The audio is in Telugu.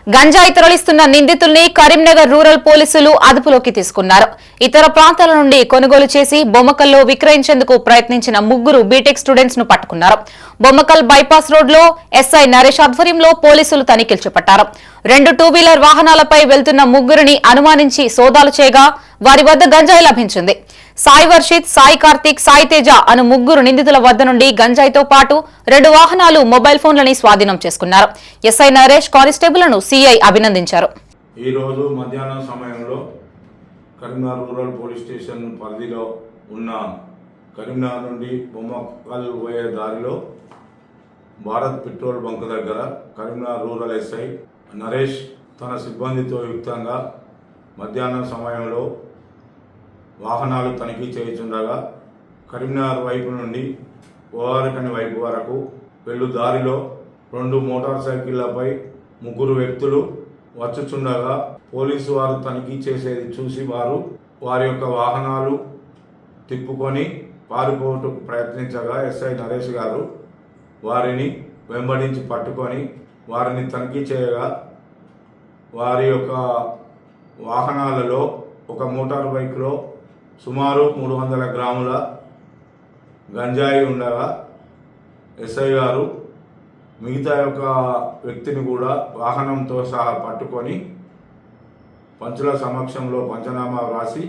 గంజాయి తరలిస్తున్న నిందితుల్ని కరీంనగర్ రూరల్ పోలీసులు అదుపులోకి తీసుకున్నారు. ఇతర ప్రాంతాల నుండి కొనుగోలు చేసి బొమ్మకల్లో విక్రయించేందుకు ప్రయత్నించిన ముగ్గురు బీటెక్ స్టూడెంట్స్ ను పట్టుకున్నారు. బొమ్మకల్ బైపాస్ రోడ్ లో ఎస్ఐ నరేష్ ఆధ్వర్యంలో పోలీసులు తనిఖీలు చేపట్టారు. 2 టూ-వీలర్ వాహనాలపై వెళ్తున్న ముగ్గురిని అనుమానించి సోదాలు చేయగా వారి వద్ద గంజాయి లభించింది. సాయి వర్షిత్, సాయి కార్తిక్, సాయి తేజ అను ముగ్గురు నిందితుల వద్ద నుండి గంజాయితో పాటు 2 వాహనాలు, మొబైల్ ఫోన్లని స్వాధీనం చేసుకున్నారు. ఎస్ఐ నరేష్ కానిస్టేబుల్ను సిఐ అభినందించారు. ఈ రోజు మధ్యాహ్నం సమయంలో కరీంనగర్ రూరల్ పోలీస్ స్టేషన్ పరిధిలో ఉన్న కరీంనగర్ నుండి బొమ్మకల్ పోయే దారిలో భారత్ పెట్రోల్ బంక్ దగ్గర కరీంనగర్ రూరల్ ఎస్ఐ నరేష్ తన సిబ్బందితో యుక్తంగా మధ్యాహ్నం సమయంలో వాహనాలు తనిఖీ చేయుచుండగా కరీంనగర్ వైపు నుండి ఓఆర్కని వైపు వరకు వెళ్ళు దారిలో 2 మోటార్ సైకిళ్లపై 3 వ్యక్తులు వచ్చుచుండగా పోలీసు వారు తనిఖీ చేసేది చూసి వారి యొక్క వాహనాలు తిప్పుకొని పారిపోవటకు ప్రయత్నించగా ఎస్ఐ నరేష్ గారు వారిని వెంబడించి పట్టుకొని వారిని తనిఖీ చేయగా వారి యొక్క వాహనాలలో ఒక మోటార్ బైక్లో సుమారు 300 గ్రాముల గంజాయి ఉండగా ఎస్ఐ గారు మిగతా యొక్క వ్యక్తిని కూడా వాహనంతో సహా పట్టుకొని పంచుల సమక్షంలో పంచనామా వ్రాసి